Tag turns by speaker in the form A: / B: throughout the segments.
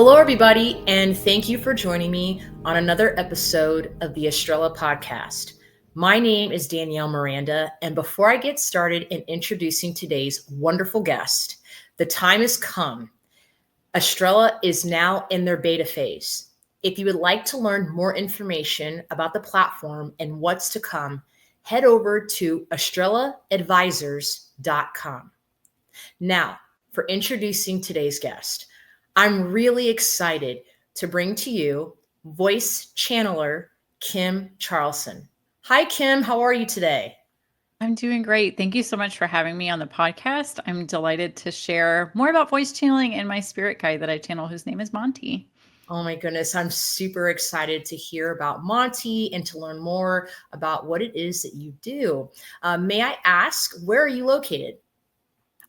A: Hello, everybody, and thank you for joining me on another episode of the Estrella Podcast. My name is Danielle Miranda, and before I get started in introducing today's wonderful guest, the time has come. Estrella is now in their beta phase. If you would like to learn more information about the platform and what's to come, head over to estrellaadvisors.com. Now, for introducing today's guest. I'm really excited to bring to you voice channeler Kim Charlson. Hi, Kim. How are you today?
B: I'm doing great. Thank you so much for having me on the podcast. I'm delighted to share more about voice channeling and my spirit guide that I channel, whose name is Monty.
A: Oh my goodness. I'm super excited to hear about Monty and to learn more about what it is that you do. May I ask, where are you located?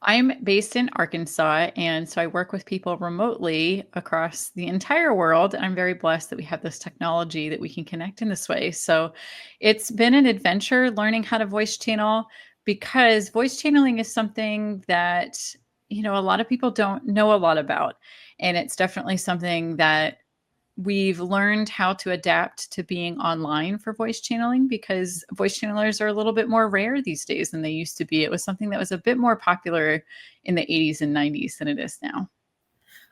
B: I'm based in Arkansas, and so I work with people remotely across the entire world. I'm very blessed that we have this technology that we can connect in this way. So it's been an adventure learning how to voice channel, because voice channeling is something that, a lot of people don't know a lot about. And it's definitely something that we've learned how to adapt to being online for voice channeling, because voice channelers are a little bit more rare these days than they used to be. It was something that was a bit more popular in the 80s and 90s than it is now.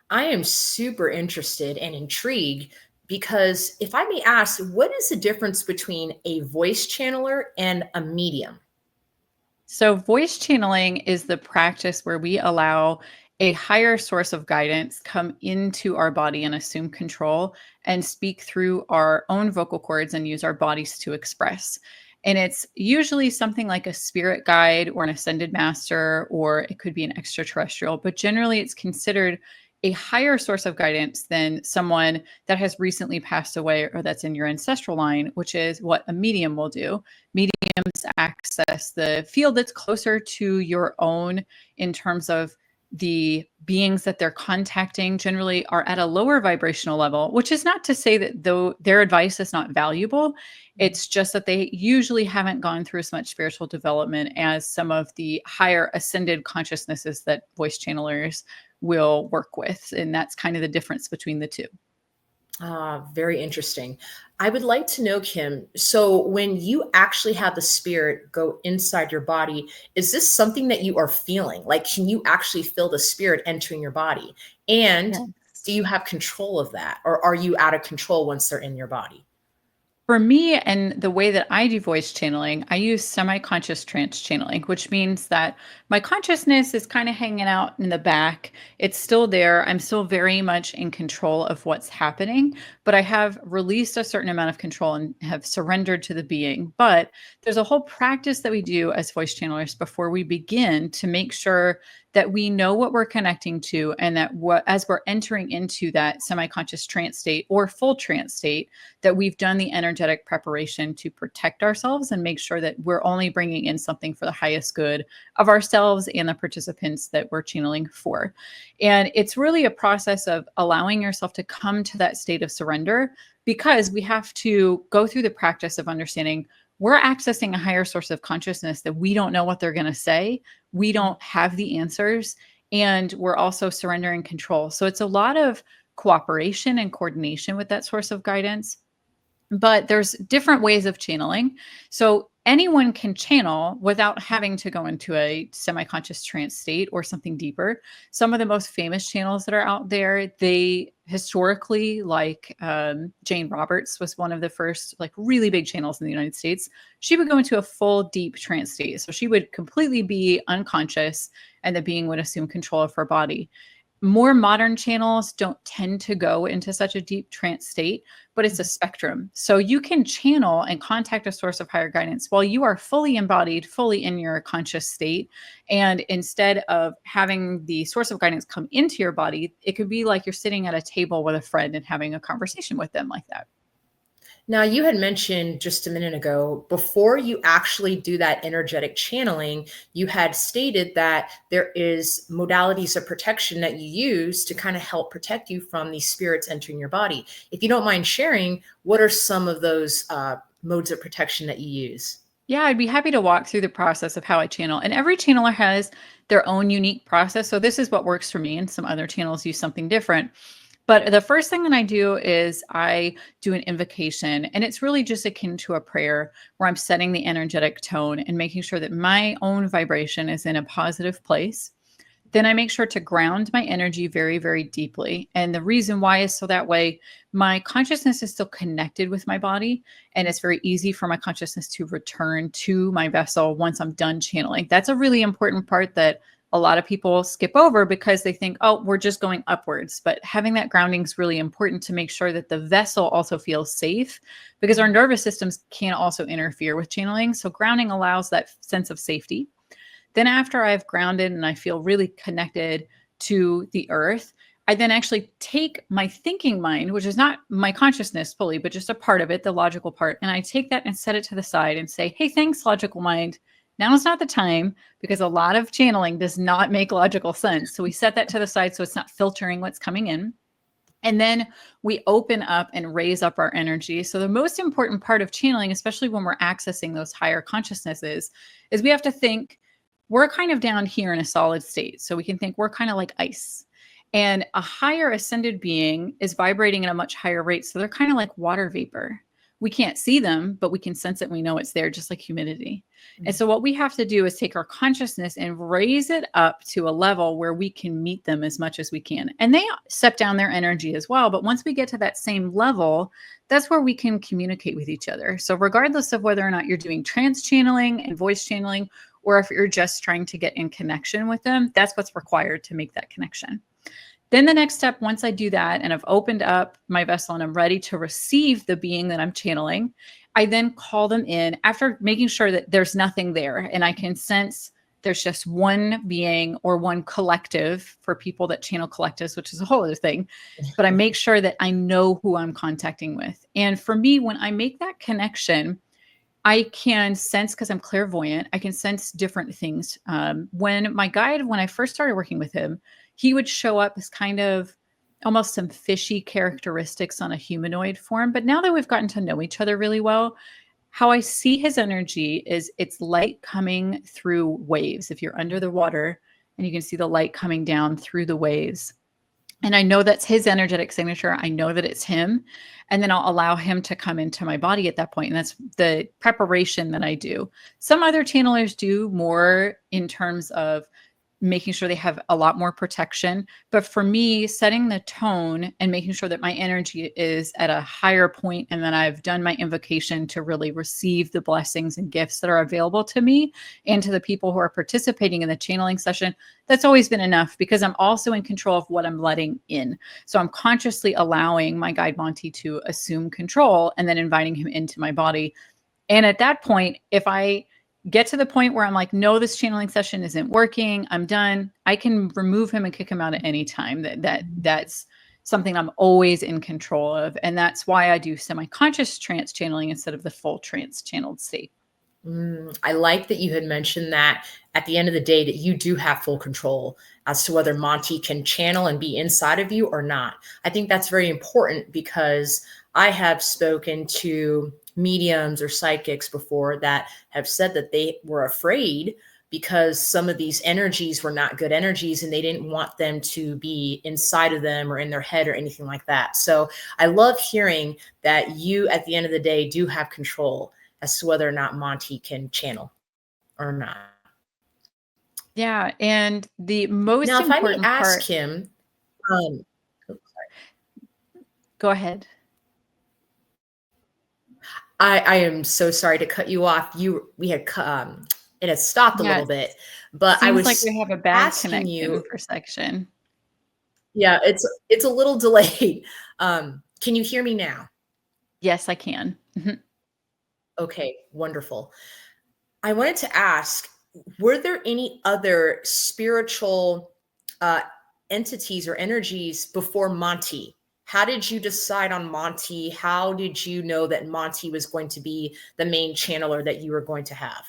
A: I am super interested and intrigued because if I may ask, what is the difference between a voice channeler and a medium?
B: So, voice channeling is the practice where we allow a higher source of guidance come into our body and assume control and speak through our own vocal cords and use our bodies to express. And it's usually something like a spirit guide or an ascended master, or it could be an extraterrestrial, but generally it's considered a higher source of guidance than someone that has recently passed away or that's in your ancestral line, which is what a medium will do. Mediums access the field that's closer to your own in terms of the beings that they're contacting generally are at a lower vibrational level, which is not to say that though their advice is not valuable. It's just that they usually haven't gone through as much spiritual development as some of the higher ascended consciousnesses that voice channelers will work with. And that's kind of the difference between the two.
A: Very interesting. I would like to know, Kim, so when you actually have the spirit go inside your body, is this something that you are feeling? Like, can you actually feel the spirit entering your body? And do you have control of that? Or are you out of control once they're in your body?
B: For me, and the way that I do voice channeling, I use semi-conscious trance channeling, which means that my consciousness is kind of hanging out in the back. It's still there. I'm still very much in control of what's happening, but I have released a certain amount of control and have surrendered to the being. But there's a whole practice that we do as voice channelers before we begin to make sure that we know what we're connecting to, and that as we're entering into that semi-conscious trance state or full trance state, that we've done the energetic preparation to protect ourselves and make sure that we're only bringing in something for the highest good of ourselves and the participants that we're channeling for. And it's really a process of allowing yourself to come to that state of surrender, because we have to go through the practice of understanding we're accessing a higher source of consciousness that we don't know what they're going to say. We don't have the answers, and we're also surrendering control. So it's a lot of cooperation and coordination with that source of guidance. But there's different ways of channeling. So anyone can channel without having to go into a semi-conscious trance state or something deeper. Some of the most famous channels that are out there, they historically, like Jane Roberts was one of the first like really big channels in the United States. She would go into a full deep trance state. So she would completely be unconscious, and the being would assume control of her body. More modern channels don't tend to go into such a deep trance state, but it's a spectrum. So you can channel and contact a source of higher guidance while you are fully embodied, fully in your conscious state. And instead of having the source of guidance come into your body, it could be like you're sitting at a table with a friend and having a conversation with them like that.
A: Now, you had mentioned just a minute ago, before you actually do that energetic channeling, you had stated that there is modalities of protection that you use to kind of help protect you from these spirits entering your body. If you don't mind sharing, what are some of those modes of protection that you use?
B: Yeah, I'd be happy to walk through the process of how I channel. And every channeler has their own unique process. So this is what works for me, and some other channels use something different. But the first thing that I do is I do an invocation, and it's really just akin to a prayer where I'm setting the energetic tone and making sure that my own vibration is in a positive place. Then I make sure to ground my energy very, very deeply. And the reason why is so that way my consciousness is still connected with my body. And it's very easy for my consciousness to return to my vessel once I'm done channeling. That's a really important part that a lot of people skip over because they think, oh, we're just going upwards. But having that grounding is really important to make sure that the vessel also feels safe, because our nervous systems can also interfere with channeling. So grounding allows that sense of safety. Then after I've grounded and I feel really connected to the earth, I then actually take my thinking mind, which is not my consciousness fully, but just a part of it, the logical part, and I take that and set it to the side and say, hey, thanks, logical mind. Now is not the time, because a lot of channeling does not make logical sense. So we set that to the side so it's not filtering what's coming in. And then we open up and raise up our energy. So the most important part of channeling, especially when we're accessing those higher consciousnesses, is we have to think we're kind of down here in a solid state. So we can think we're kind of like ice. And a higher ascended being is vibrating at a much higher rate. So they're kind of like water vapor. We can't see them, but we can sense it. We know it's there, just like humidity. Mm-hmm. And so what we have to do is take our consciousness and raise it up to a level where we can meet them as much as we can. And they step down their energy as well. But once we get to that same level, that's where we can communicate with each other. So regardless of whether or not you're doing trance channeling and voice channeling, or if you're just trying to get in connection with them, that's what's required to make that connection. Then the next step, once I do that and I've opened up my vessel and I'm ready to receive the being that I'm channeling, I then call them in after making sure that there's nothing there and I can sense there's just one being or one collective for people that channel collectives, which is a whole other thing. But I make sure that I know who I'm contacting with. And for me, when I make that connection, I can sense, because I'm clairvoyant, I can sense different things. When I first started working with him, he would show up as kind of almost some fishy characteristics on a humanoid form. But now that we've gotten to know each other really well, how I see his energy is it's light coming through waves. If you're under the water and you can see the light coming down through the waves. And I know that's his energetic signature. I know that it's him. And then I'll allow him to come into my body at that point. And that's the preparation that I do. Some other channelers do more in terms of making sure they have a lot more protection. But for me, setting the tone and making sure that my energy is at a higher point and that I've done my invocation to really receive the blessings and gifts that are available to me and to the people who are participating in the channeling session, that's always been enough, because I'm also in control of what I'm letting in. So I'm consciously allowing my guide Monty to assume control and then inviting him into my body. And at that point, if I get to the point where I'm like, no, this channeling session isn't working, I'm done, I can remove him and kick him out at any time. That's something I'm always in control of. And that's why I do semi-conscious trance channeling instead of the full trance channeled state.
A: I like that you had mentioned that at the end of the day that you do have full control as to whether Monty can channel and be inside of you or not. I think that's very important, because I have spoken to mediums or psychics before that have said that they were afraid because some of these energies were not good energies and they didn't want them to be inside of them or in their head or anything like that. So I love hearing that you, at the end of the day, do have control as to whether or not Monty can channel or not.
B: Yeah. And the most
A: now, if
B: important
A: I may ask
B: part,
A: him,
B: go ahead.
A: I am so sorry to cut you off. We had it had stopped a little bit, but I was
B: like we have a bad connection for section.
A: Yeah, it's a little delayed. Can you hear me now?
B: Yes, I can.
A: Okay, wonderful. I wanted to ask, were there any other spiritual entities or energies before Monty? How did you decide on Monty? How did you know that Monty was going to be the main channeler that you were going to have?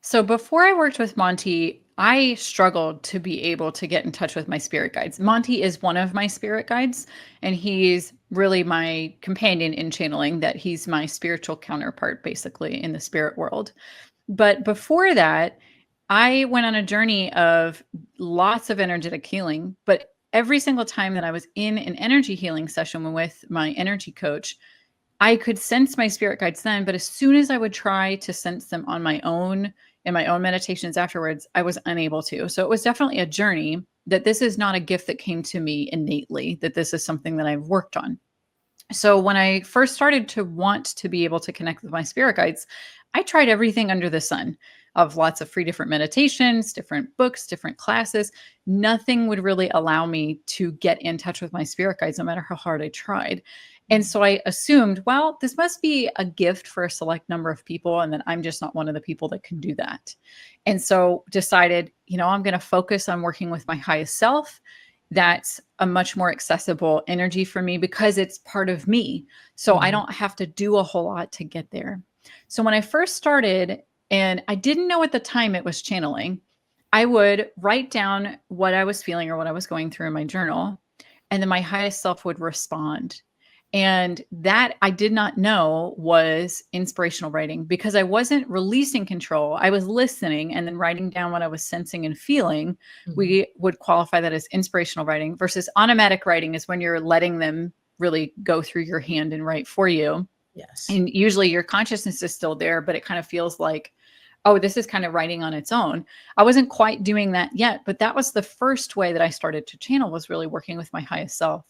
B: So before I worked with Monty, I struggled to be able to get in touch with my spirit guides. Monty is one of my spirit guides, and he's really my companion in channeling, that he's my spiritual counterpart, basically, in the spirit world. But before that, I went on a journey of lots of energetic healing, but every single time that I was in an energy healing session with my energy coach, I could sense my spirit guides then, but as soon as I would try to sense them on my own in my own meditations afterwards, I was unable to. So it was definitely a journey, that this is not a gift that came to me innately, that this is something that I've worked on. So when I first started to want to be able to connect with my spirit guides, I tried everything under the sun, of lots of free different meditations, different books, different classes. Nothing would really allow me to get in touch with my spirit guides, no matter how hard I tried. And so I assumed, well, this must be a gift for a select number of people, and that I'm just not one of the people that can do that. And so decided, I'm going to focus on working with my highest self. That's a much more accessible energy for me because it's part of me. So I don't have to do a whole lot to get there. So when I first started, and I didn't know at the time it was channeling, I would write down what I was feeling or what I was going through in my journal, and then my highest self would respond. And that I did not know was inspirational writing, because I wasn't releasing control. I was listening and then writing down what I was sensing and feeling. We would qualify that as inspirational writing, versus automatic writing is when you're letting them really go through your hand and write for you.
A: Yes.
B: And usually your consciousness is still there, but it kind of feels like, oh, this is kind of writing on its own. I wasn't quite doing that yet, but that was the first way that I started to channel, was really working with my highest self.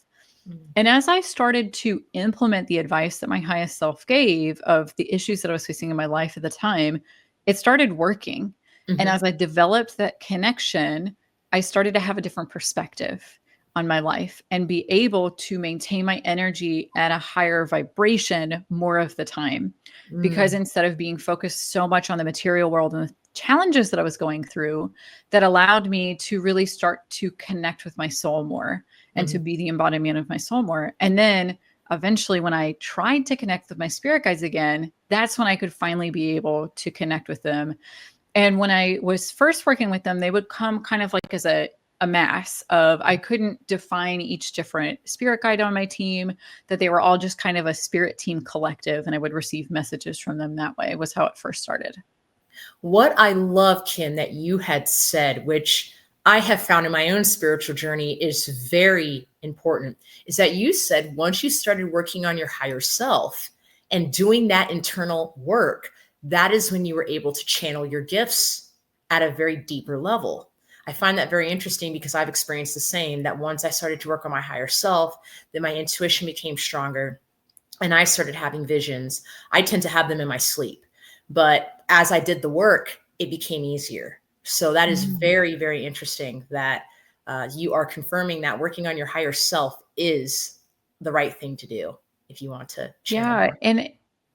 B: And as I started to implement the advice that my highest self gave of the issues that I was facing in my life at the time, it started working. And as I developed that connection, I started to have a different perspective on my life and be able to maintain my energy at a higher vibration more of the time. Because instead of being focused so much on the material world and the challenges that I was going through, that allowed me to really start to connect with my soul more and to be the embodiment of my soul more. And then eventually, when I tried to connect with my spirit guides again, that's when I could finally be able to connect with them. And when I was first working with them, they would come kind of like as a mass of, I couldn't define each different spirit guide on my team, that they were all just kind of a spirit team collective. And I would receive messages from them that way, was how it first started.
A: What I love, Kim, that you had said, which I have found in my own spiritual journey is very important, is that you said once you started working on your higher self and doing that internal work, that is when you were able to channel your gifts at a very deeper level. I find that very interesting, because I've experienced the same, that once I started to work on my higher self, then my intuition became stronger and I started having visions. I tend to have them in my sleep, but as I did the work, it became easier. So that is very, very interesting that you are confirming that working on your higher self is the right thing to do if you want to channel more.
B: And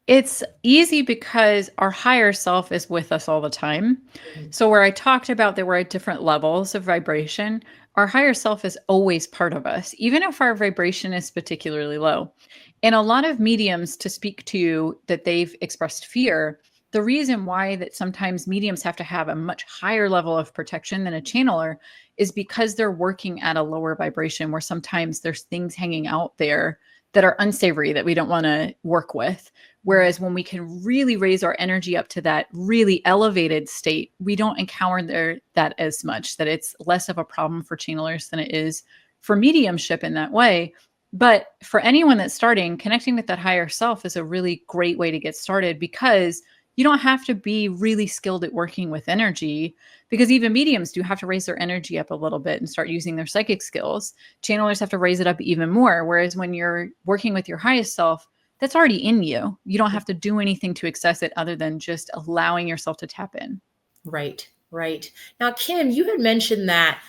B: it's easy because our higher self is with us all the time. So where I talked about that we're at different levels of vibration, our higher self is always part of us, even if our vibration is particularly low. And a lot of mediums, to speak to that they've expressed fear, the reason why that sometimes mediums have to have a much higher level of protection than a channeler is because they're working at a lower vibration, where sometimes there's things hanging out there that are unsavory that we don't want to work with. Whereas when we can really raise our energy up to that really elevated state, we don't encounter that as much, that it's less of a problem for channelers than it is for mediumship in that way. But for anyone that's starting, connecting with that higher self is a really great way to get started, because you don't have to be really skilled at working with energy, because even mediums do have to raise their energy up a little bit and start using their psychic skills. Channelers have to raise it up even more. Whereas when you're working with your highest self, that's already in you. You don't have to do anything to access it other than just allowing yourself to tap in.
A: Right, right. Now, Kim, you had mentioned that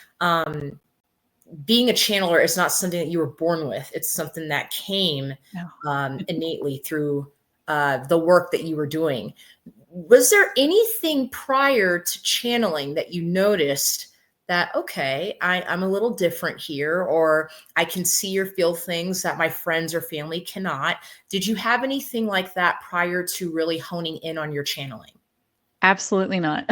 A: being a channeler is not something that you were born with. It's something that came innately through the work that you were doing. Was there anything prior to channeling that you noticed that, okay, I'm a little different here, or I can see or feel things that my friends or family cannot? Did you have anything like that prior to really honing in on your channeling?
B: Absolutely not.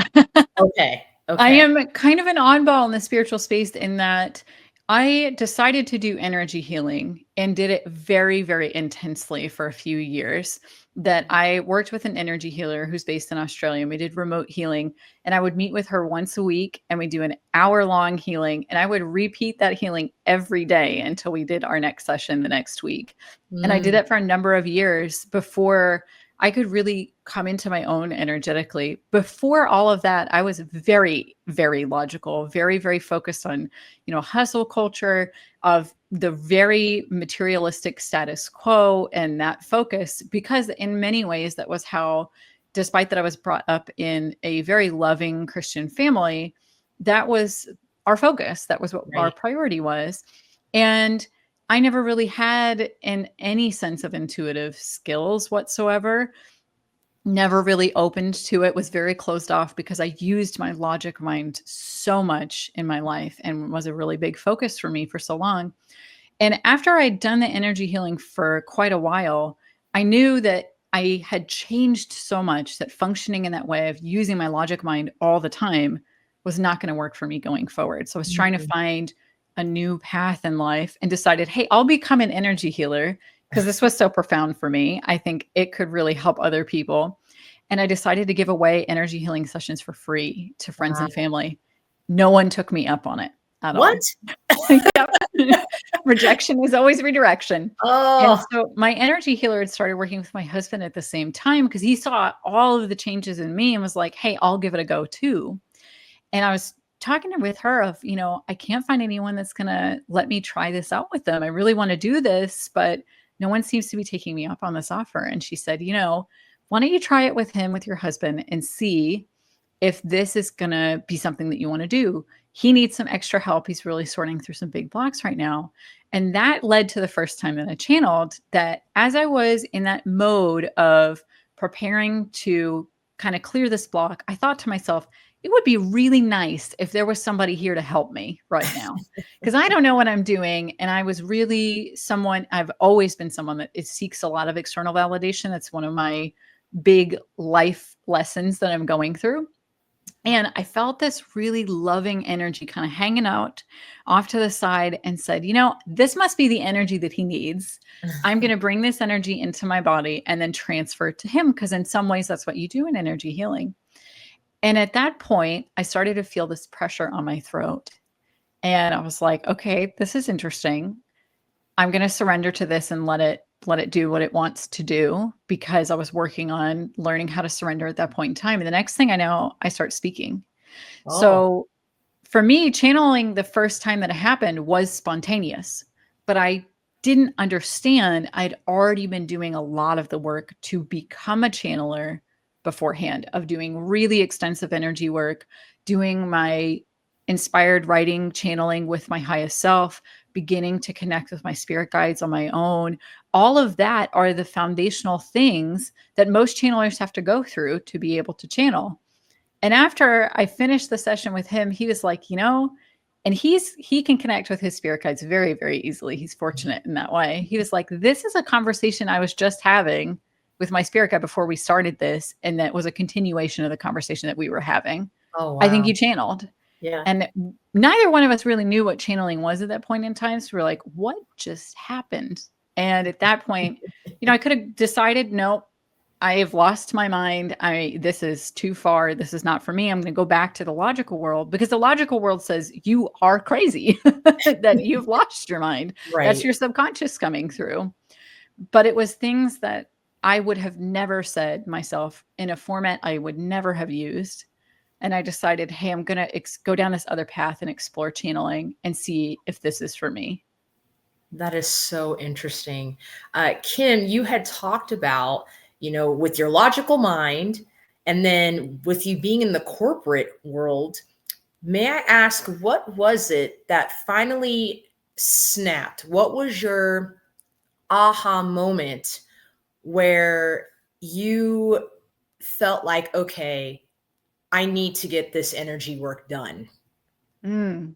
A: Okay.
B: I am kind of an oddball in the spiritual space, in that I decided to do energy healing and did it very, very intensely for a few years. That I worked with an energy healer who's based in Australia, and we did remote healing. And I would meet with her once a week and we do an hour-long healing. And I would repeat that healing every day until we did our next session the next week. And I did
A: Mm,
B: it for a number of years before I could really come into my own energetically. Before all of that, I was very, very logical, very, very focused on, hustle culture of the very materialistic status quo and that focus, because in many ways, that was how, despite that I was brought up in a very loving Christian family, that was our focus. That was what our
A: right.
B: priority was. And I never really had any sense of intuitive skills whatsoever. Never really opened to it, was very closed off because I used my logic mind so much in my life and was a really big focus for me for so long. And after I'd done the energy healing for quite a while, I knew that I had changed so much that functioning in that way of using my logic mind all the time was not going to work for me going forward. So I was trying to
A: Mm.
B: find a new path in life and decided, hey, I'll become an energy healer because this was so profound for me. I think it could really help other people. And I decided to give away energy healing sessions for free to friends
A: Wow.
B: and family. No one took me up on it at
A: What?
B: all. Yep. Rejection is always redirection. And
A: Oh,
B: so my energy healer had started working with my husband at the same time because he saw all of the changes in me and was like, hey, I'll give it a go too. And I was talking with her of, I can't find anyone that's going to let me try this out with them. I really want to do this, but no one seems to be taking me up on this offer. And she said, why don't you try it with him, with your husband, and see if this is going to be something that you want to do. He needs some extra help. He's really sorting through some big blocks right now. And that led to the first time that I channeled, that as I was in that mode of preparing to kind of clear this block, I thought to myself, it would be really nice if there was somebody here to help me right now because I don't know what I'm doing. And I was really I've always been someone that seeks a lot of external validation. That's one of my big life lessons that I'm going through. And I felt this really loving energy kind of hanging out off to the side and said, this must be the energy that he needs. I'm going to bring this energy into my body and then transfer it to him. Because in some ways, that's what you do in energy healing. And at that point, I started to feel this pressure on my throat. And I was like, okay, this is interesting. I'm going to surrender to this and let it do what it wants to do, because I was working on learning how to surrender at that point in time. And the next thing I know, I start speaking.
A: oh,
B: So for me, channeling the first time that it happened was spontaneous, but I didn't understand I'd already been doing a lot of the work to become a channeler beforehand, of doing really extensive energy work, doing my inspired writing, channeling with my highest self, beginning to connect with my spirit guides on my own. All of that are the foundational things that most channelers have to go through to be able to channel. And after I finished the session with him, he was like, and he can connect with his spirit guides very, very easily. He's fortunate in that way. He was like, this is a conversation I was just having with my spirit guide before we started this. And that was a continuation of the conversation that we were having.
A: oh,
B: I think
A: wow.
B: you channeled.
A: Yeah.
B: And neither one of us really knew what channeling was at that point in time. So we're like, what just happened? And at that point, I could have decided, no, I have lost my mind. This is too far. This is not for me. I'm going to go back to the logical world, because the logical world says you are crazy, that you've lost your mind. That's
A: Right.
B: your subconscious coming through. But it was things that I would have never said myself in a format I would never have used. And I decided, hey, I'm going to go down this other path and explore channeling and see if this is for me.
A: That is so interesting. Kim, you had talked about, with your logical mind and then with you being in the corporate world, may I ask, what was it that finally snapped? What was your aha moment where you felt like, okay, I need to get this energy work done?
B: Mm.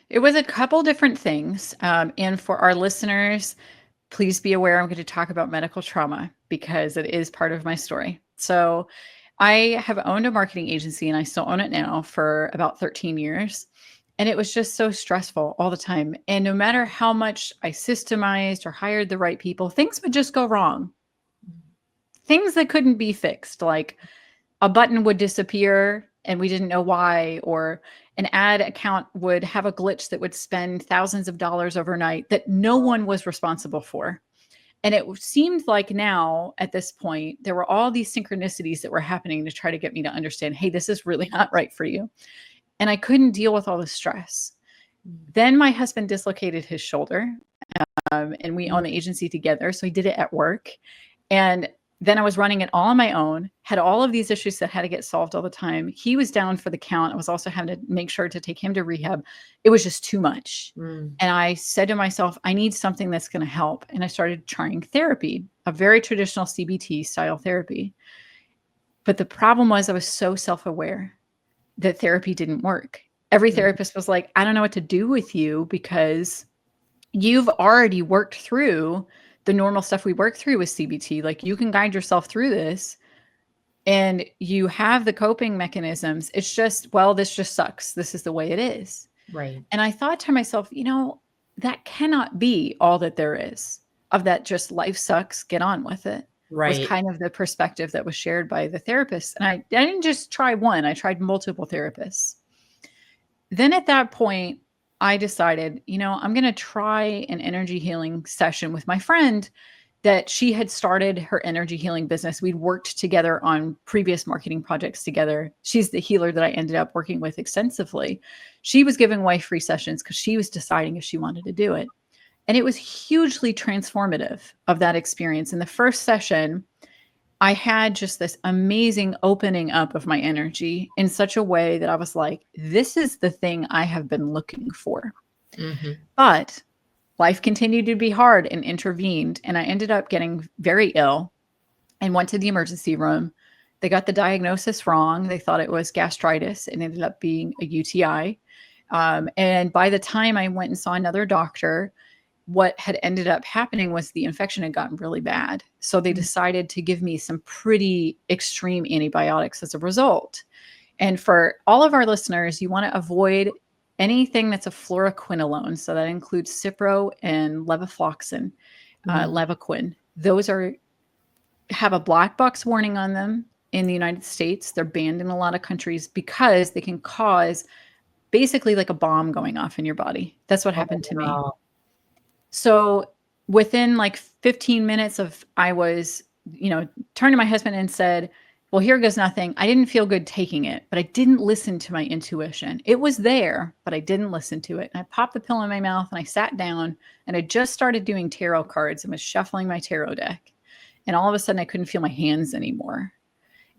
B: It was a couple different things. And for our listeners, please be aware I'm going to talk about medical trauma because it is part of my story. So I have owned a marketing agency, and I still own it now, for about 13 years. And it was just so stressful all the time. And no matter how much I systemized or hired the right people, things would just go wrong. Things that couldn't be fixed, like a button would disappear and we didn't know why, or an ad account would have a glitch that would spend thousands of dollars overnight that no one was responsible for. And it seemed like now at this point, there were all these synchronicities that were happening to try to get me to understand, hey, this is really not right for you. And I couldn't deal with all the stress. Then my husband dislocated his shoulder, and we own the agency together. So he did it at work. And then I was running it all on my own, had all of these issues that had to get solved all the time. He was down for the count. I was also having to make sure to take him to rehab. It was just too much. And I said to myself, I need something that's going to help. And I started trying therapy, a very traditional CBT style therapy. But the problem was I was so self-aware that therapy didn't work. Every therapist was like, I don't know what to do with you because you've already worked through the normal stuff we work through with CBT. Like, you can guide yourself through this and you have the coping mechanisms. It's just, well, this just sucks. This is the way it is.
A: Right.
B: And I thought to myself, that cannot be all that there is of that. Just life sucks. Get on with it.
A: Right.
B: Was kind of the perspective that was shared by the therapist. And I didn't just try one, I tried multiple therapists. Then at that point, I decided, I'm going to try an energy healing session with my friend that she had started her energy healing business. We'd worked together on previous marketing projects together. She's the healer that I ended up working with extensively. She was giving away free sessions because she was deciding if she wanted to do it. And it was hugely transformative of that experience. In the first session, I had just this amazing opening up of my energy in such a way that I was like, this is the thing I have been looking for. But life continued to be hard and intervened. And I ended up getting very ill and went to the emergency room. They got the diagnosis wrong. They thought it was gastritis. It ended up being a UTI. And by the time I went and saw another doctor, what had ended up happening was the infection had gotten really bad. So they decided to give me some pretty extreme antibiotics as a result. And for all of our listeners, you want to avoid anything that's a fluoroquinolone. So that includes Cipro and levofloxacin, Levaquin. Those have a black box warning on them in the United States. They're banned in a lot of countries because they can cause basically like a bomb going off in your body. That's what happened to me. So within like 15 minutes I was, turned to my husband and said, well, here goes nothing. I didn't feel good taking it, but I didn't listen to my intuition. It was there, but I didn't listen to it. And I popped the pill in my mouth and I sat down and I just started doing tarot cards and was shuffling my tarot deck. And all of a sudden I couldn't feel my hands anymore.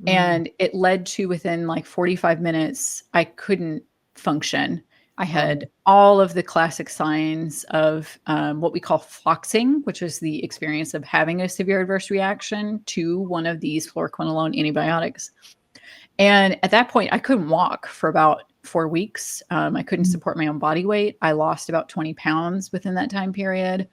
B: And it led to within like 45 minutes, I couldn't function. I had all of the classic signs of what we call floxing, which is the experience of having a severe adverse reaction to one of these fluoroquinolone antibiotics. And at that point, I couldn't walk for about 4 weeks. I couldn't support my own body weight. I lost about 20 pounds within that time period.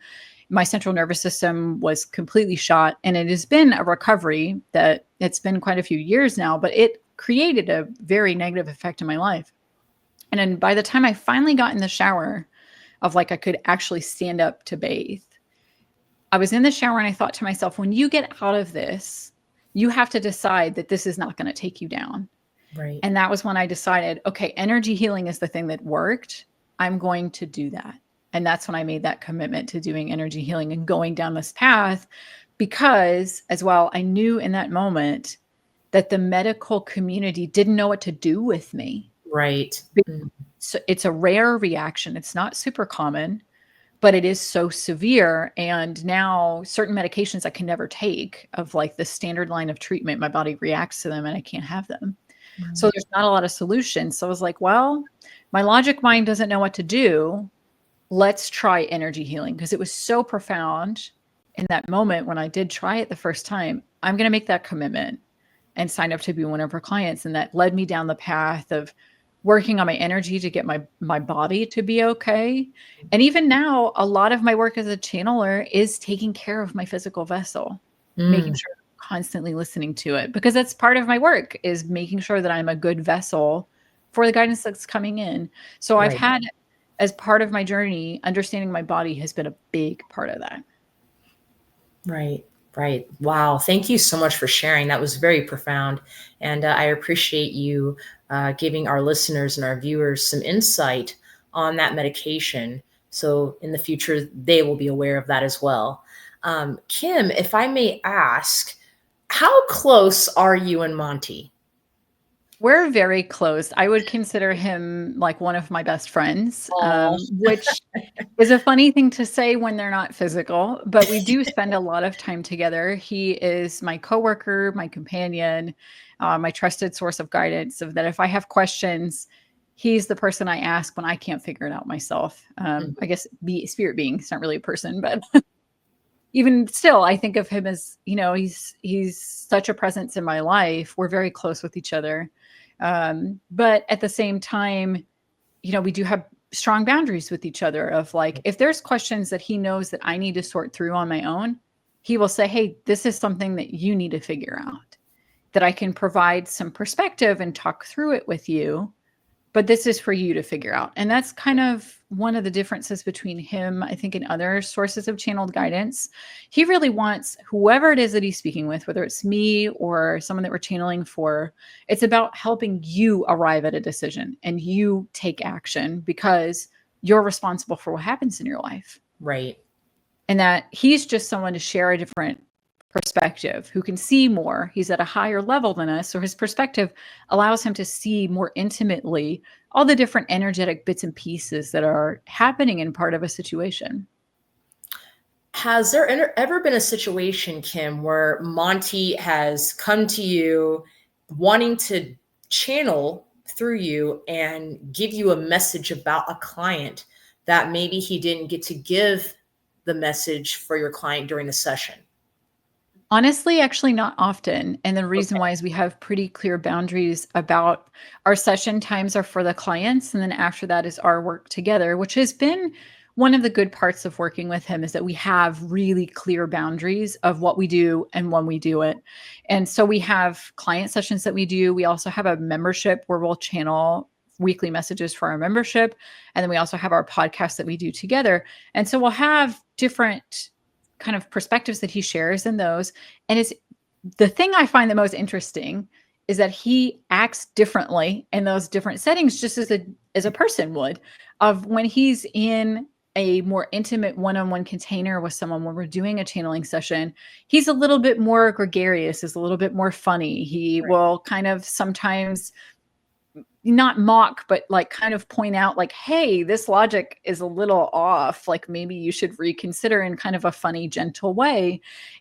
B: My central nervous system was completely shot. And it has been a recovery that it's been quite a few years now, but it created a very negative effect in my life. And then by the time I finally got in the shower of like, I could actually stand up to bathe, I was in the shower and I thought to myself, when you get out of this, you have to decide that this is not going to take you down.
A: Right.
B: And that was when I decided, okay, energy healing is the thing that worked. I'm going to do that. And that's when I made that commitment to doing energy healing and going down this path, because as well, I knew in that moment that the medical community didn't know what to do with me.
A: Right.
B: So it's a rare reaction. It's not super common, but it is so severe. And now certain medications I can never take of like the standard line of treatment, my body reacts to them and I can't have them. So there's not a lot of solutions. So I was like, well, my logic mind doesn't know what to do. Let's try energy healing, because it was so profound in that moment when I did try it the first time. I'm going to make that commitment and sign up to be one of her clients. And that led me down the path of working on my energy to get my body to be okay. And even now, a lot of my work as a channeler is taking care of my physical vessel, making sure I'm constantly listening to it, because that's part of my work, is making sure that I'm a good vessel for the guidance that's coming in. So I've
A: Right.
B: had, as part of my journey, understanding my body has been a big part of that.
A: Right. Right. Wow. Thank you so much for sharing. That was very profound. And I appreciate you giving our listeners and our viewers some insight on that medication. So in the future, they will be aware of that as well. Kim, if I may ask, how close are you and Monty?
B: We're very close. I would consider him like one of my best friends,
A: Oh,
B: which is a funny thing to say when they're not physical, but we do spend a lot of time together. He is my coworker, my companion, my trusted source of guidance. So that if I have questions, he's the person I ask when I can't figure it out myself. I guess spirit being, it's not really a person, but even still, I think of him as, he's such a presence in my life. We're very close with each other. But at the same time, we do have strong boundaries with each other of like, if there's questions that he knows that I need to sort through on my own, he will say, hey, this is something that you need to figure out, that I can provide some perspective and talk through it with you, but this is for you to figure out. And that's kind of one of the differences between him, I think, and other sources of channeled guidance. He really wants whoever it is that he's speaking with, whether it's me or someone that we're channeling for, it's about helping you arrive at a decision and you take action because you're responsible for what happens in your life.
A: right.
B: And that he's just someone to share a different perspective, who can see more. He's at a higher level than us. So his perspective allows him to see more intimately all the different energetic bits and pieces that are happening in part of a situation.
A: Has there ever been a situation, Kim, where Monty has come to you wanting to channel through you and give you a message about a client that maybe he didn't get to give the message for your client during the session?
B: Honestly, actually not often. And the reason
A: Okay.
B: why is we have pretty clear boundaries about our session times are for the clients. And then after that is our work together, which has been one of the good parts of working with him, is that we have really clear boundaries of what we do and when we do it. And so we have client sessions that we do. We also have a membership where we'll channel weekly messages for our membership. And then we also have our podcast that we do together. And so we'll have different kind of perspectives that he shares in those. And it's the thing I find the most interesting is that he acts differently in those different settings, just as a person would, of when he's in a more intimate one-on-one container with someone when we're doing a channeling session. He's a little bit more gregarious, is a little bit more funny. He will kind of sometimes not mock, but like kind of point out like, hey, this logic is a little off. Like maybe you should reconsider in kind of a funny, gentle way.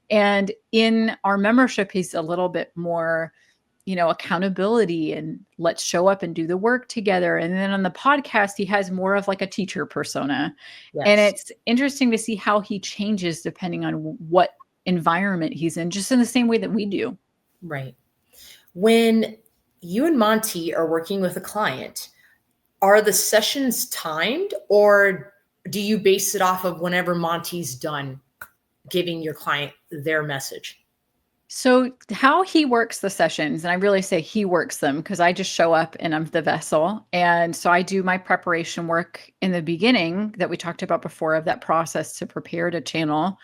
B: And in our membership, he's a little bit more, accountability and let's show up and do the work together. And then on the podcast, he has more of like a teacher persona. And
A: Yes.
B: it's interesting to see how he changes depending on what environment he's in, just in the same way that we do.
A: Right. When you and Monty are working with a client, are the sessions timed or do you base it off of whenever Monty's done giving your client their message?
B: So how he works the sessions, and I really say he works them because I just show up and I'm the vessel. And so I do my preparation work in the beginning that we talked about before of that process to prepare to channel.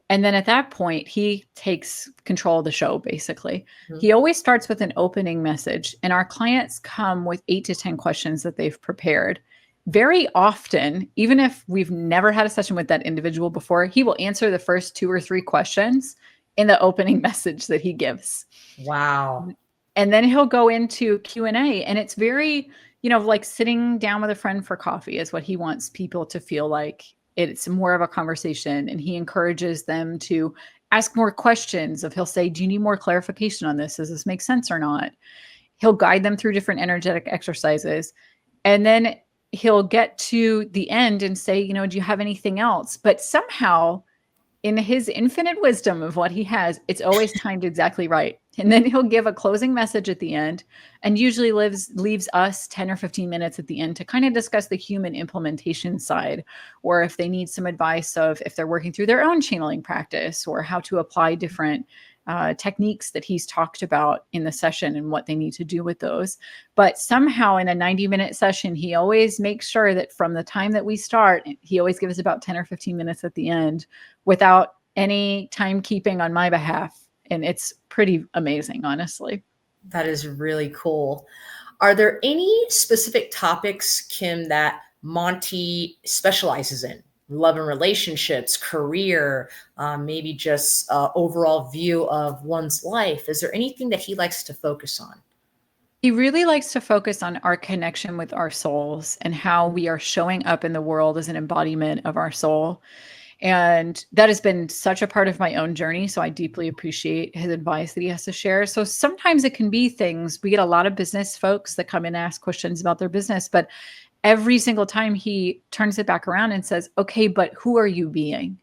B: And then at that point, he takes control of the show, basically.
A: Mhm.
B: He always starts with an opening message, and our clients come with 8 to 10 questions that they've prepared. Very often, even if we've never had a session with that individual before, he will answer the first 2 or 3 questions in the opening message that he gives.
A: Wow.
B: And then he'll go into Q&A, and it's very, like sitting down with a friend for coffee is what he wants people to feel like. It's more of a conversation, and he encourages them to ask more questions. He'll say, do you need more clarification on this? Does this make sense or not? He'll guide them through different energetic exercises. And then he'll get to the end and say, do you have anything else? But somehow in his infinite wisdom of what he has, it's always timed exactly right. And then he'll give a closing message at the end and usually leaves us 10 or 15 minutes at the end to kind of discuss the human implementation side, or if they need some advice of if they're working through their own channeling practice or how to apply different techniques that he's talked about in the session and what they need to do with those. But somehow in a 90-minute session, he always makes sure that from the time that we start, he always gives about 10 or 15 minutes at the end without any timekeeping on my behalf. And it's pretty amazing, honestly.
A: That is really cool. Are there any specific topics, Kim, that Monty specializes in? Love and relationships, career, maybe just overall view of one's life. Is there anything that he likes to focus on?
B: He really likes to focus on our connection with our souls and how we are showing up in the world as an embodiment of our soul. And that has been such a part of my own journey. So I deeply appreciate his advice that he has to share. So sometimes it can be things, we get a lot of business folks that come in and ask questions about their business, but every single time he turns it back around and says, okay, but who are you being?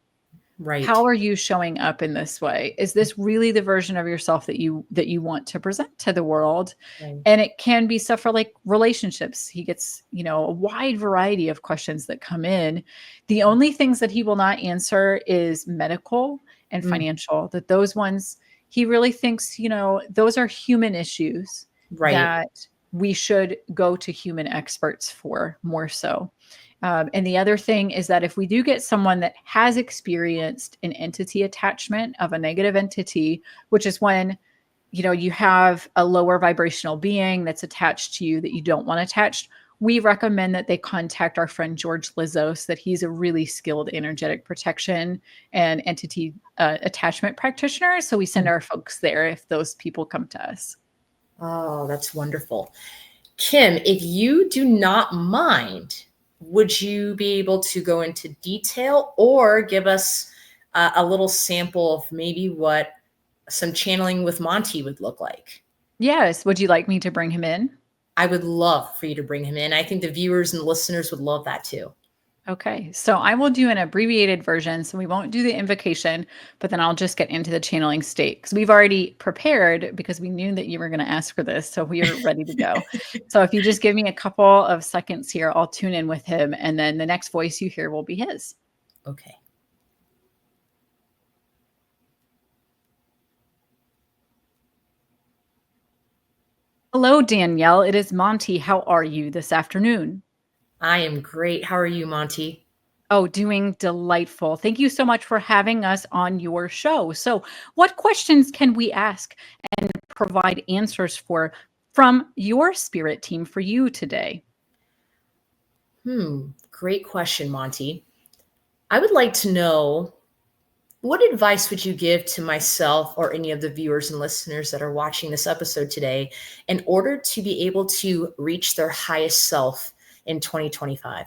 A: Right.
B: How are you showing up in this way? Is this really the version of yourself that you want to present to the world?
A: Right.
B: And it can be stuff for like relationships. He gets, a wide variety of questions that come in. The only things that he will not answer is medical and financial, that those ones, he really thinks, those are human issues that we should go to human experts for more so. And the other thing is that if we do get someone that has experienced an entity attachment of a negative entity, which is when, you have a lower vibrational being that's attached to you that you don't want attached, we recommend that they contact our friend George Lizos, that he's a really skilled energetic protection and entity attachment practitioner. So we send our folks there if those people come to us.
A: Oh, that's wonderful. Kim, if you do not mind, would you be able to go into detail or give us a little sample of maybe what some channeling with Monty would look like?
B: Yes. Would you like me to bring him in?
A: I would love for you to bring him in. I think the viewers and the listeners would love that too.
B: Okay, so I will do an abbreviated version. So we won't do the invocation, but then I'll just get into the channeling state because we've already prepared because we knew that you were going to ask for this. So we are ready to go. So if you just give me a couple of seconds here, I'll tune in with him. And then the next voice you hear will be his.
A: Okay.
B: Hello, Danielle. It is Monty. How are you this afternoon?
A: I am great. How are you, Monty?
B: Oh, doing delightful. Thank you so much for having us on your show. So what questions can we ask and provide answers for from your spirit team for you today?
A: Great question, Monty. I would like to know, what advice would you give to myself or any of the viewers and listeners that are watching this episode today in order to be able to reach their highest self in 2025?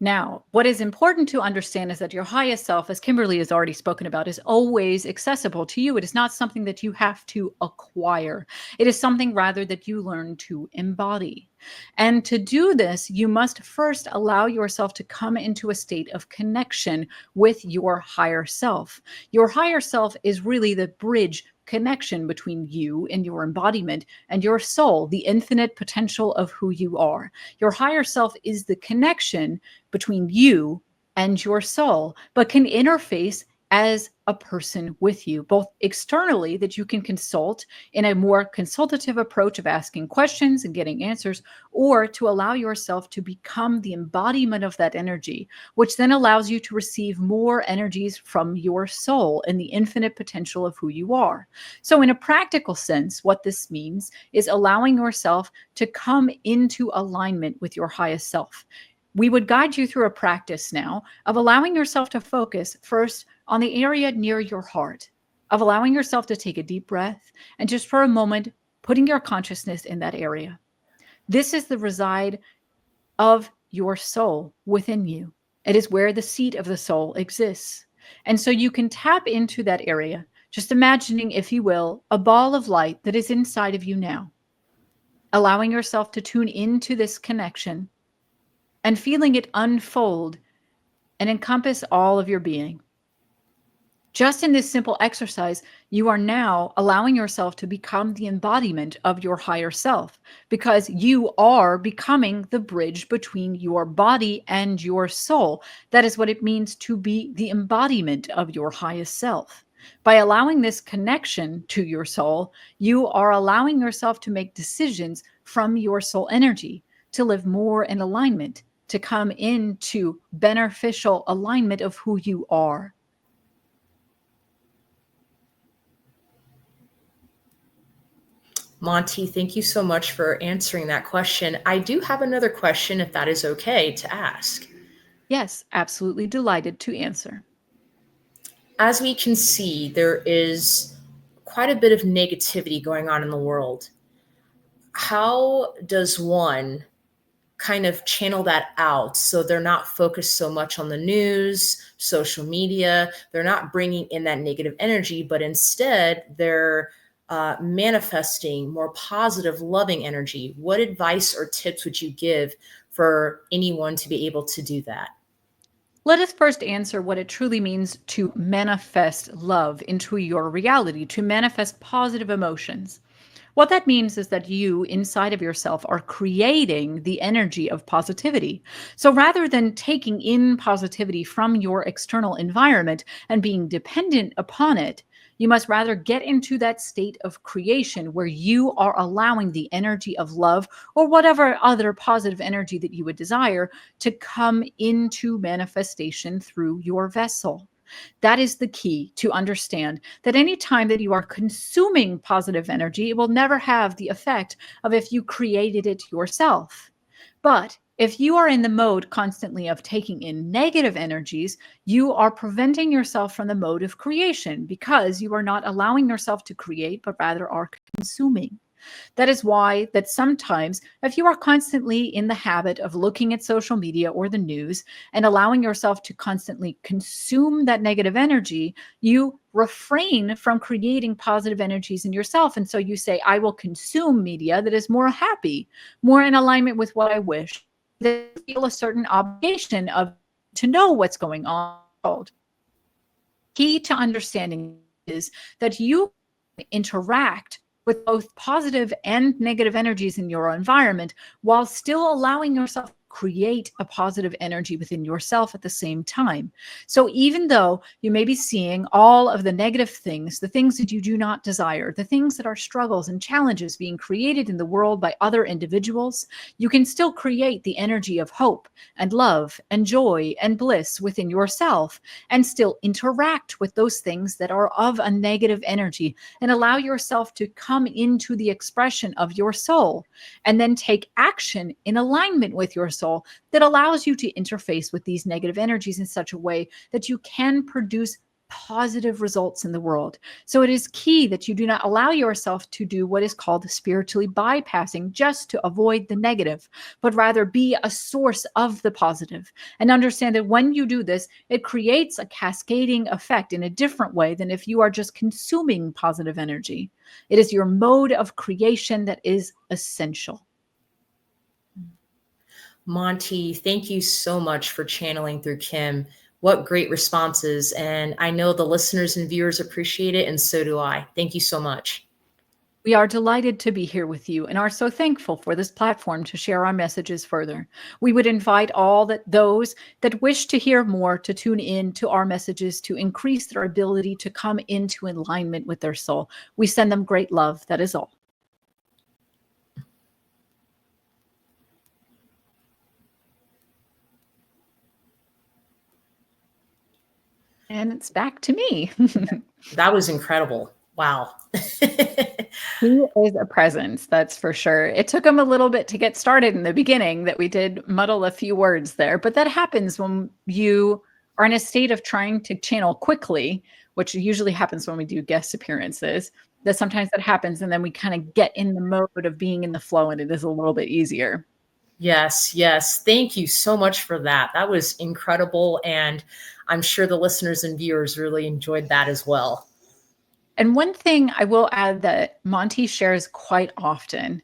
B: Now, what is important to understand is that your highest self, as Kimberly has already spoken about, is always accessible to you. It is not something that you have to acquire. It is something rather that you learn to embody. And to do this, you must first allow yourself to come into a state of connection with your higher self. Your higher self is really the bridge connection between you and your embodiment and your soul, the infinite potential of who you are. Your higher self is the connection between you and your soul, but can interface as a person with you, both externally, that you can consult in a more consultative approach of asking questions and getting answers, or to allow yourself to become the embodiment of that energy, which then allows you to receive more energies from your soul and the infinite potential of who you are. So in a practical sense, what this means is allowing yourself to come into alignment with your highest self. We would guide you through a practice now of allowing yourself to focus first on the area near your heart, of allowing yourself to take a deep breath and just for a moment, putting your consciousness in that area. This is the reside of your soul within you. It is where the seat of the soul exists. And so you can tap into that area, just imagining, if you will, a ball of light that is inside of you now, allowing yourself to tune into this connection and feeling it unfold and encompass all of your being. Just in this simple exercise, you are now allowing yourself to become the embodiment of your higher self, because you are becoming the bridge between your body and your soul. That is what it means to be the embodiment of your highest self. By allowing this connection to your soul, you are allowing yourself to make decisions from your soul energy, to live more in alignment, to come into beneficial alignment of who you are.
A: Monty, thank you so much for answering that question. I do have another question, if that is okay to ask.
B: Yes, absolutely delighted to answer.
A: As we can see, there is quite a bit of negativity going on in the world. How does one kind of channel that out so they're not focused so much on the news, social media? They're not bringing in that negative energy, but instead they're manifesting more positive, loving energy. What advice or tips would you give for anyone to be able to do that?
B: Let us first answer what it truly means to manifest love into your reality, to manifest positive emotions. What that means is that you, inside of yourself, are creating the energy of positivity. So rather than taking in positivity from your external environment and being dependent upon it, you must rather get into that state of creation where you are allowing the energy of love or whatever other positive energy that you would desire to come into manifestation through your vessel. That is the key to understand that any time that you are consuming positive energy, it will never have the effect of if you created it yourself. But if you are in the mode constantly of taking in negative energies, you are preventing yourself from the mode of creation because you are not allowing yourself to create, but rather are consuming. That is why that sometimes if you are constantly in the habit of looking at social media or the news and allowing yourself to constantly consume that negative energy, you refrain from creating positive energies in yourself. And so you say, I will consume media that is more happy, more in alignment with what I wish. They feel a certain obligation of to know what's going on in the world. Key to understanding is that you interact with both positive and negative energies in your environment while still allowing yourself to create a positive energy within yourself at the same time. So even though you may be seeing all of the negative things, the things that you do not desire, the things that are struggles and challenges being created in the world by other individuals, you can still create the energy of hope and love and joy and bliss within yourself and still interact with those things that are of a negative energy and allow yourself to come into the expression of your soul and then take action in alignment with your soul that allows you to interface with these negative energies in such a way that you can produce positive results in the world. So it is key that you do not allow yourself to do what is called spiritually bypassing just to avoid the negative, but rather be a source of the positive and understand that when you do this, it creates a cascading effect in a different way than if you are just consuming positive energy. It is your mode of creation that is essential.
A: Monty, thank you so much for channeling through Kim. What great responses. And I know the listeners and viewers appreciate it, and so do I. Thank you so much.
B: We are delighted to be here with you and are so thankful for this platform to share our messages further. We would invite all those that wish to hear more to tune in to our messages to increase their ability to come into alignment with their soul. We send them great love. That is all. And it's back to me.
A: That was incredible. Wow.
B: He is a presence, that's for sure. It took him a little bit to get started in the beginning that we did muddle a few words there, but that happens when you are in a state of trying to channel quickly, which usually happens when we do guest appearances, that sometimes that happens and then we kind of get in the mode of being in the flow and it is a little bit easier.
A: Yes, yes. Thank you so much for that. That was incredible. And I'm sure the listeners and viewers really enjoyed that as well.
B: And one thing I will add that Monty shares quite often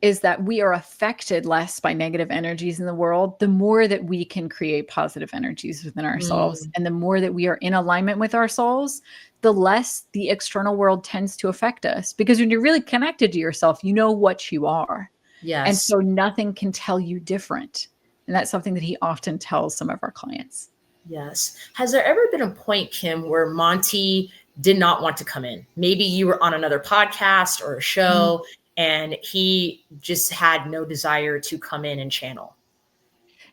B: is that we are affected less by negative energies in the world, the more that we can create positive energies within ourselves.
A: Mm,
B: And the more that we are in alignment with our souls, the less the external world tends to affect us. Because when you're really connected to yourself, you know what you are. And
A: yes.
B: so nothing can tell you different. And that's something that he often tells some of our clients.
A: Yes. Has there ever been a point, Kim, where Monty did not want to come in. Maybe you were on another podcast or a show and he just had no desire to come in and channel.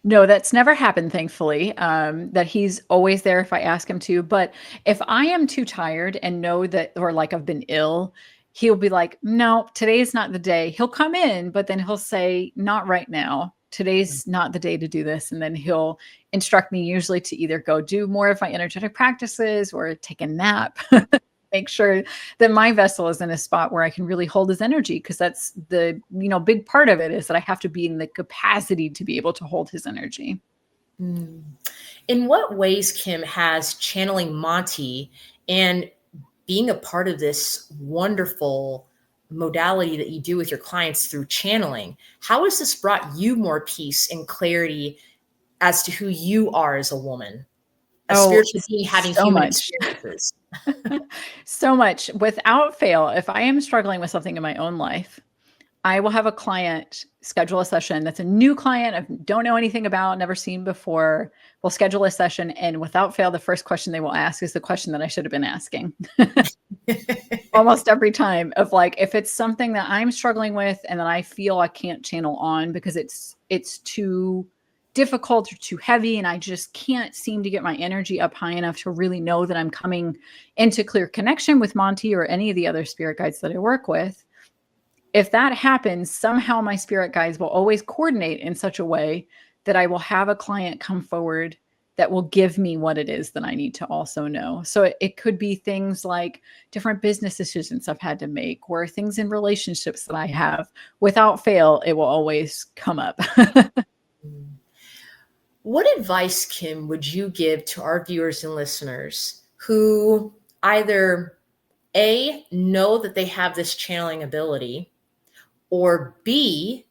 B: No, that's never happened, thankfully, that he's always there if I ask him to. But if I am too tired and know that, or like I've been ill, he'll be like, no, today's not the day. He'll come in, but then he'll say, not right now. Today's not the day to do this. And then he'll instruct me usually to either go do more of my energetic practices or take a nap. Make sure that my vessel is in a spot where I can really hold his energy. Cause that's the, big part of it is that I have to be in the capacity to be able to hold his energy.
A: In what ways, Kim, has channeling Monty and being a part of this wonderful modality that you do with your clients through channeling, how has this brought you more peace and clarity as to who you are as a woman, a spiritual being having
B: so
A: human
B: much.
A: experiences?
B: So much. Without fail, if I am struggling with something in my own life, I will have a client schedule a session that's a new client I don't know anything about, never seen before. We'll schedule a session, and without fail, the first question they will ask is the question that I should have been asking. Almost every time, of like, if it's something that I'm struggling with and that I feel I can't channel on because it's too difficult or too heavy and I just can't seem to get my energy up high enough to really know that I'm coming into clear connection with Monty or any of the other spirit guides that I work with. If that happens, somehow my spirit guides will always coordinate in such a way that I will have a client come forward that will give me what it is that I need to also know. So it could be things like different business decisions I've had to make or things in relationships that I have. Without fail, it will always come up.
A: What advice, Kim, would you give to our viewers and listeners who either A, know that they have this channeling ability, or B,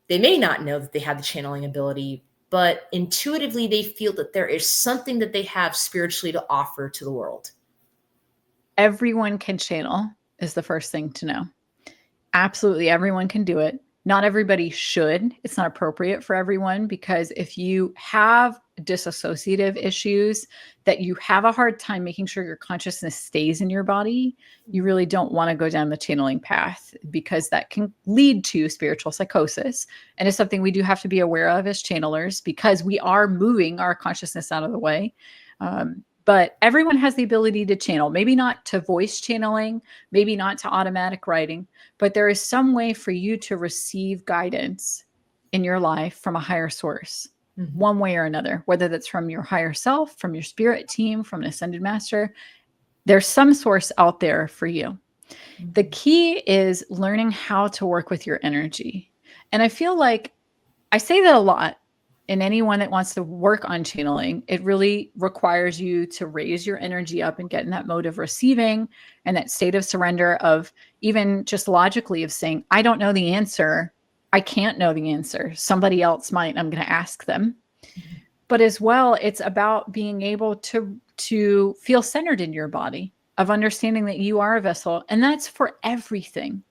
A: they may not know that they have the channeling ability, but intuitively they feel that there is something that they have spiritually to offer to the world?
B: Everyone can channel is the first thing to know. Absolutely, everyone can do it. Not everybody should. It's not appropriate for everyone, because if you have dissociative issues that you have a hard time making sure your consciousness stays in your body, you really don't want to go down the channeling path, because that can lead to spiritual psychosis. And it's something we do have to be aware of as channelers, because we are moving our consciousness out of the way. But everyone has the ability to channel, maybe not to voice channeling, maybe not to automatic writing, but there is some way for you to receive guidance in your life from a higher source, one way or another, whether that's from your higher self, from your spirit team, from an ascended master. There's some source out there for you. The key is learning how to work with your energy. And I feel like I say that a lot. And anyone that wants to work on channeling, it really requires you to raise your energy up and get in that mode of receiving and that state of surrender, of even just logically of saying, I don't know the answer. I can't know the answer. Somebody else might. I'm going to ask them. But as well, it's about being able to feel centered in your body, of understanding that you are a vessel. And that's for everything.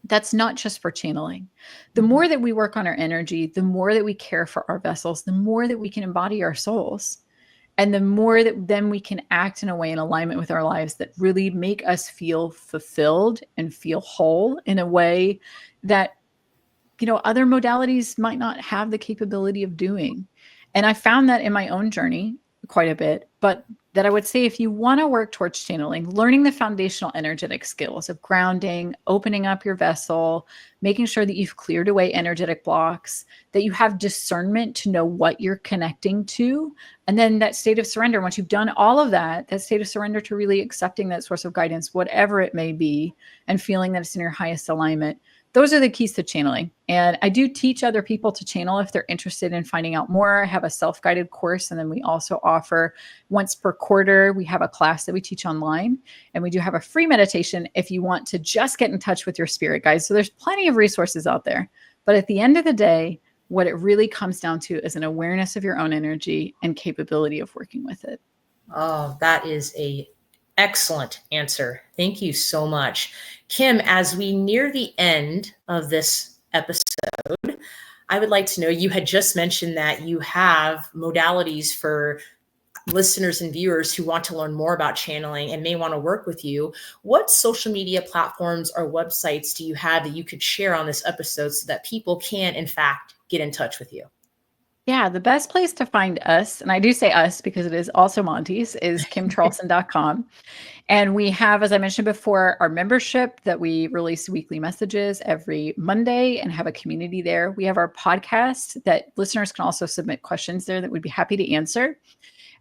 B: That's not just for channeling. The more that we work on our energy, the more that we care for our vessels, the more that we can embody our souls, and the more that then we can act in a way in alignment with our lives that really make us feel fulfilled and feel whole in a way that, other modalities might not have the capability of doing. And I found that in my own journey quite a bit, but that I would say, if you want to work towards channeling, learning the foundational energetic skills of grounding, opening up your vessel, making sure that you've cleared away energetic blocks, that you have discernment to know what you're connecting to. And then that state of surrender, once you've done all of that, that state of surrender to really accepting that source of guidance, whatever it may be, and feeling that it's in your highest alignment. Those are the keys to channeling. And I do teach other people to channel if they're interested in finding out more. I have a self-guided course. And then we also offer once per quarter, we have a class that we teach online. And we do have a free meditation if you want to just get in touch with your spirit guides. So there's plenty of resources out there. But at the end of the day, what it really comes down to is an awareness of your own energy and capability of working with it.
A: Oh, that is an excellent answer. Thank you so much. Kim, as we near the end of this episode, I would like to know, you had just mentioned that you have modalities for listeners and viewers who want to learn more about channeling and may want to work with you, what social media platforms or websites do you have that you could share on this episode so that people can, in fact, get in touch with you?
B: Yeah, the best place to find us, and I do say us because it is also Monty's, is kimcharlson.com. And we have, as I mentioned before, our membership that we release weekly messages every Monday and have a community there. We have our podcast that listeners can also submit questions there that we'd be happy to answer.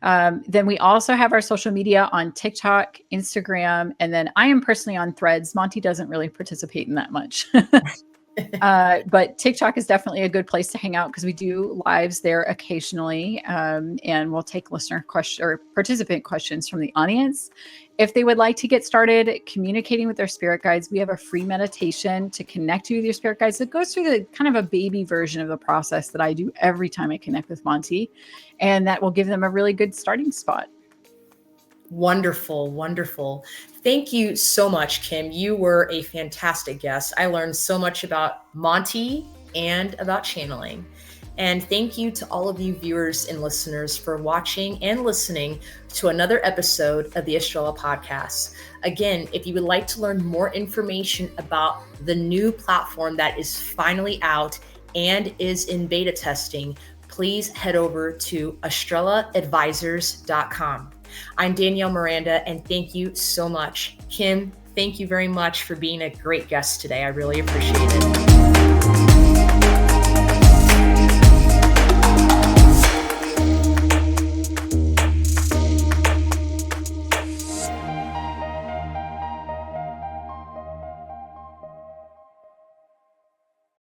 B: Then we also have our social media on TikTok, Instagram, and then I am personally on Threads. Monty doesn't really participate in that much. But TikTok is definitely a good place to hang out because we do lives there occasionally. And we'll take listener question or participant questions from the audience. If they would like to get started communicating with their spirit guides, we have a free meditation to connect you with your spirit guides that goes through the kind of a baby version of the process that I do every time I connect with Monty. And that will give them a really good starting spot.
A: Wonderful, wonderful. Thank you so much, Kim. You were a fantastic guest. I learned so much about Monty and about channeling. And thank you to all of you viewers and listeners for watching and listening to another episode of the Estrella Podcast. Again, if you would like to learn more information about the new platform that is finally out and is in beta testing, please head over to estrellaadvisors.com. I'm Danielle Miranda, and thank you so much. Kim, thank you very much for being a great guest today. I really appreciate it.